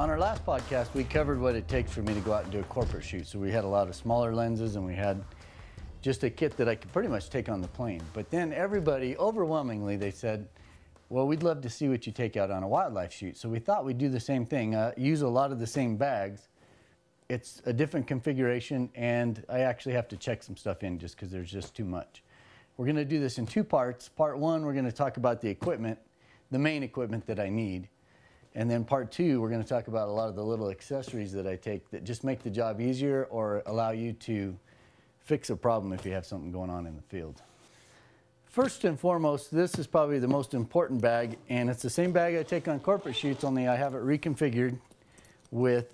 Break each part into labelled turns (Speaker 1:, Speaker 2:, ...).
Speaker 1: On our last podcast, we covered what it takes for me to go out and do a corporate shoot. So we had a lot of smaller lenses and we had just a kit that I could pretty much take on the plane. But then everybody, overwhelmingly, they said, well, we'd love to see what you take out on a wildlife shoot. So we thought we'd do the same thing, use a lot of the same bags. It's a different configuration, and I actually have to check some stuff in just because there's just too much. We're going to do this in two parts. Part one, we're going to talk about the equipment, the main equipment that I need. And then part two, we're going to talk about a lot of the little accessories that I take that just make the job easier or allow you to fix a problem if you have something going on in the field. First and foremost, this is probably the most important bag, and it's the same bag I take on corporate shoots, only I have it reconfigured with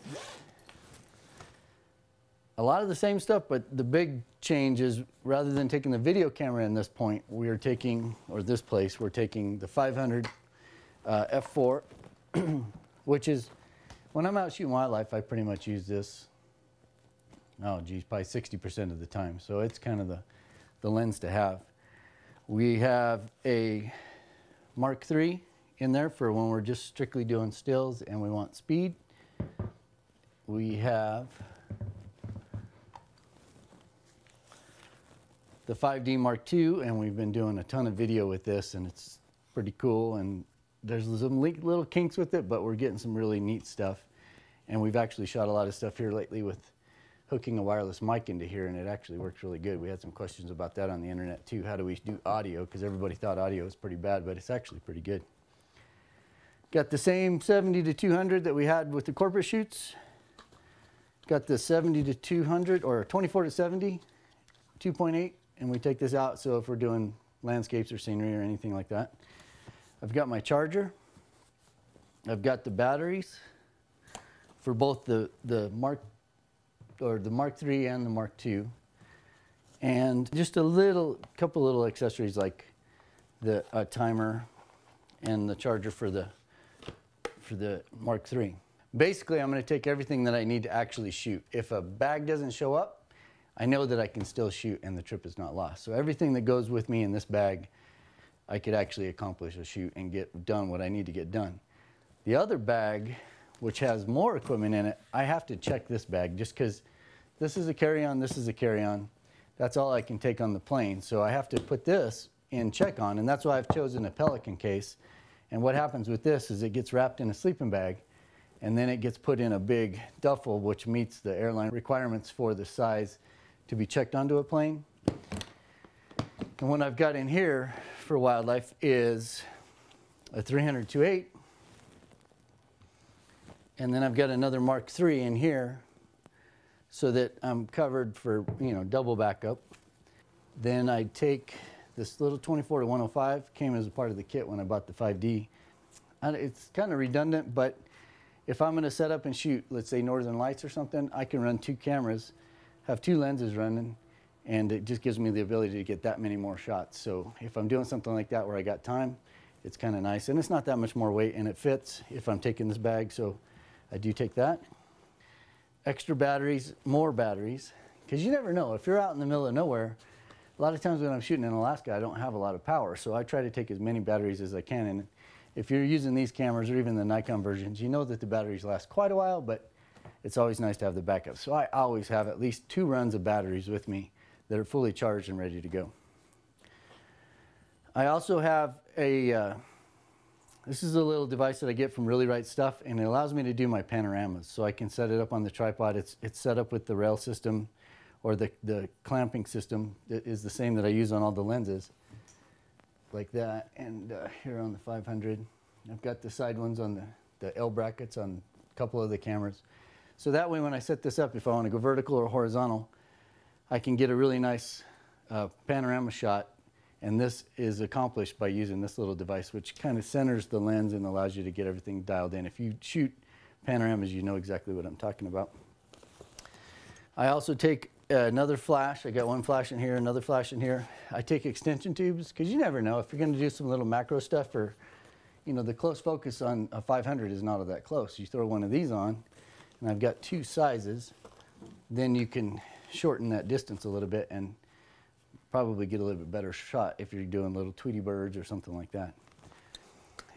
Speaker 1: a lot of the same stuff, but the big change is rather than taking the video camera in this point, we are taking, or this place, we're taking the 500 f4, which is, when I'm out shooting wildlife, I pretty much use this, oh geez, probably 60% of the time. So it's kind of the lens to have. We have a Mark III in there for when we're just strictly doing stills and we want speed. We have the 5D Mark II, and we've been doing a ton of video with this, and it's pretty cool, and there's some little kinks with it, but we're getting some really neat stuff. And we've actually shot a lot of stuff here lately with hooking a wireless mic into here, and it actually works really good. We had some questions about that on the internet too. How do we do audio? Because everybody thought audio was pretty bad, but it's actually pretty good. Got the same 70 to 200 that we had with the corporate shoots. Got the 70 to 200, or 24 to 70, 2.8. And we take this out, so if we're doing landscapes or scenery or anything like that. I've got my charger. I've got the batteries for both the Mark III and the Mark II. And just couple little accessories like the timer and the charger for the Mark III. Basically, I'm going to take everything that I need to actually shoot. If a bag doesn't show up, I know that I can still shoot and the trip is not lost. So everything that goes with me in this bag, I could actually accomplish a shoot and get done what I need to get done. The other bag, which has more equipment in it, I have to check this bag just because this is a carry-on, this is a carry-on. That's all I can take on the plane. So I have to put this in check-on, and that's why I've chosen a Pelican case. And what happens with this is it gets wrapped in a sleeping bag, and then it gets put in a big duffel, which meets the airline requirements for the size to be checked onto a plane. And what I've got in here for wildlife is a 300-2.8, and then I've got another Mark III in here so that I'm covered for, you know, double backup. Then I take this little 24-105, came as a part of the kit when I bought the 5D. And it's kind of redundant, but if I'm going to set up and shoot, let's say Northern Lights or something, I can run two cameras, have two lenses running, and it just gives me the ability to get that many more shots. So if I'm doing something like that where I got time, it's kind of nice. And it's not that much more weight, and it fits if I'm taking this bag, so I do take that. Extra batteries, more batteries, because you never know. If you're out in the middle of nowhere, a lot of times when I'm shooting in Alaska, I don't have a lot of power, so I try to take as many batteries as I can. And if you're using these cameras or even the Nikon versions, you know that the batteries last quite a while, but it's always nice to have the backup. So I always have at least 2 runs of batteries with me that are fully charged and ready to go. I also have this is a little device that I get from Really Right Stuff, and it allows me to do my panoramas. So I can set it up on the tripod. It's set up with the rail system, or the clamping system that is the same that I use on all the lenses, like that. And here on the 500, I've got the side ones on the L brackets on a couple of the cameras. So that way when I set this up, if I want to go vertical or horizontal, I can get a really nice panorama shot, and this is accomplished by using this little device, which kind of centers the lens and allows you to get everything dialed in. If you shoot panoramas, you know exactly what I'm talking about. I also take another flash. I got one flash in here, another flash in here. I take extension tubes, because you never know if you're going to do some little macro stuff, or, you know, the close focus on a 500 is not all that close. You throw one of these on, and I've got 2 sizes, then you can shorten that distance a little bit and probably get a little bit better shot if you're doing little Tweety birds or something like that.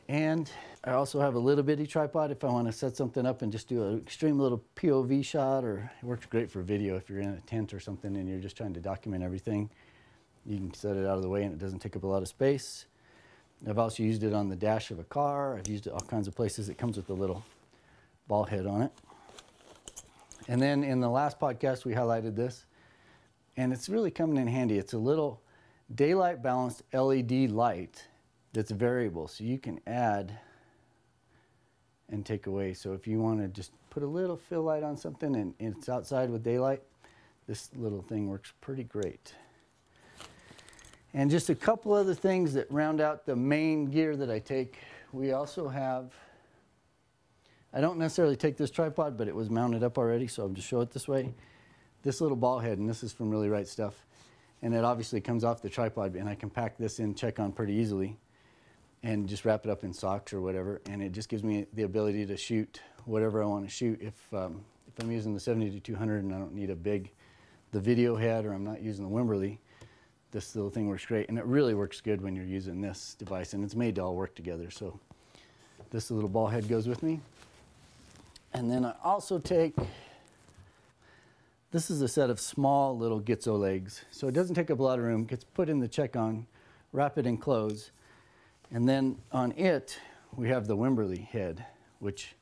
Speaker 1: And I also have a little bitty tripod if I want to set something up and just do an extreme little POV shot, or it works great for video if you're in a tent or something and you're just trying to document everything. You can set it out of the way and it doesn't take up a lot of space. I've also used it on the dash of a car. I've used it all kinds of places. It comes with a little ball head on it. And then in the last podcast, we highlighted this, and it's really coming in handy. It's a little daylight balanced LED light that's variable, so you can add and take away. So if you want to just put a little fill light on something and it's outside with daylight, this little thing works pretty great. And just a couple other things that round out the main gear that I take. We also have, I don't necessarily take this tripod, but it was mounted up already, so I'll just show it this way. This little ball head, and this is from Really Right Stuff. And it obviously comes off the tripod, and I can pack this in check-on pretty easily and just wrap it up in socks or whatever, and it just gives me the ability to shoot whatever I want to shoot. If I'm using the 70-200 and I don't need the video head, or I'm not using the Wimberley, this little thing works great. And it really works good when you're using this device, and it's made to all work together. So this little ball head goes with me. And then I also take, this is a set of small little Gitzo legs. So it doesn't take up a lot of room, gets put in the check-on, wrap it in clothes. And then on it, we have the Wimberley head, which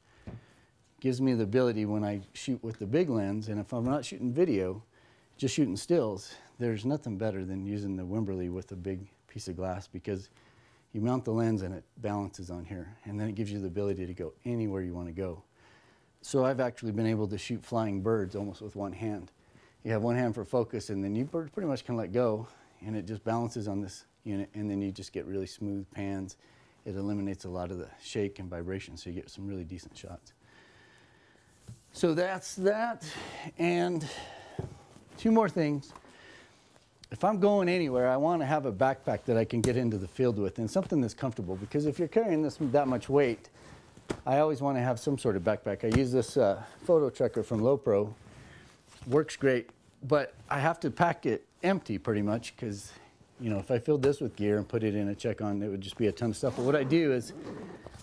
Speaker 1: gives me the ability when I shoot with the big lens, and if I'm not shooting video, just shooting stills, there's nothing better than using the Wimberley with a big piece of glass, because you mount the lens and it balances on here, and then it gives you the ability to go anywhere you want to go. So I've actually been able to shoot flying birds almost with one hand. You have one hand for focus, and then you pretty much can let go, and it just balances on this unit, and then you just get really smooth pans. It eliminates a lot of the shake and vibration, so you get some really decent shots. So that's that. And two more things. If I'm going anywhere, I want to have a backpack that I can get into the field with, and something that's comfortable, because if you're carrying that much weight, I always want to have some sort of backpack. I use this photo tracker from Lowpro. Works great, but I have to pack it empty pretty much, because you know, if I filled this with gear and put it in a check-on, it would just be a ton of stuff. But what I do is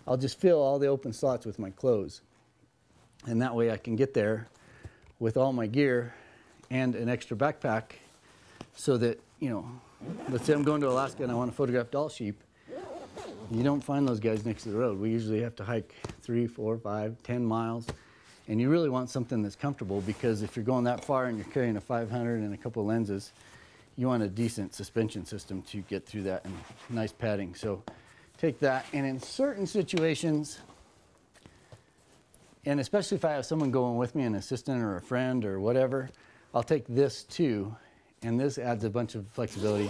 Speaker 1: I'll just fill all the open slots with my clothes, and that way I can get there with all my gear and an extra backpack, so that, you know, let's say I'm going to Alaska and I want to photograph Dall sheep. You don't find those guys next to the road. We usually have to hike 3, 4, 5, 10 miles. And you really want something that's comfortable, because if you're going that far and you're carrying a 500 and a couple of lenses, you want a decent suspension system to get through that, and nice padding. So take that. And in certain situations, and especially if I have someone going with me, an assistant or a friend or whatever, I'll take this too. And this adds a bunch of flexibility,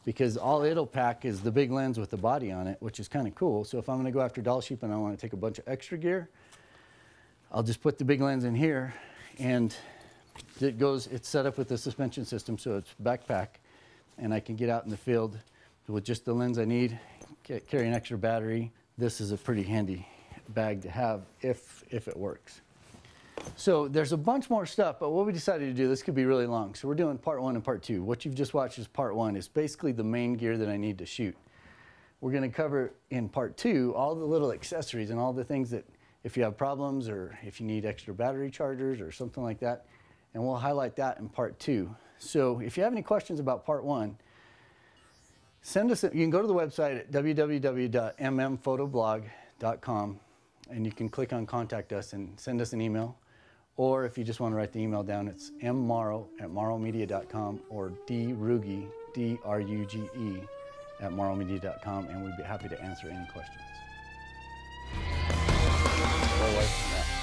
Speaker 1: because all it'll pack is the big lens with the body on it, which is kind of cool. So if I'm going to go after Dall sheep and I want to take a bunch of extra gear, I'll just put the big lens in here, and it's set up with the suspension system, so it's backpack, and I can get out in the field with just the lens I need, carry an extra battery. This is a pretty handy bag to have if it works. So there's a bunch more stuff, but what we decided to do, this could be really long, so we're doing part 1 and part 2. What you've just watched is part 1. It's basically the main gear that I need to shoot. We're going to cover in part 2 all the little accessories and all the things that, if you have problems or if you need extra battery chargers or something like that, and we'll highlight that in part 2. So if you have any questions about part 1, send us, you can go to the website at www.mmfotoblog.com, and you can click on contact us and send us an email. Or if you just want to write the email down, it's mmauro@mauromedia.com, or druge, D-R-U-G-E, at mauromedia.com, and we'd be happy to answer any questions. Go away from that.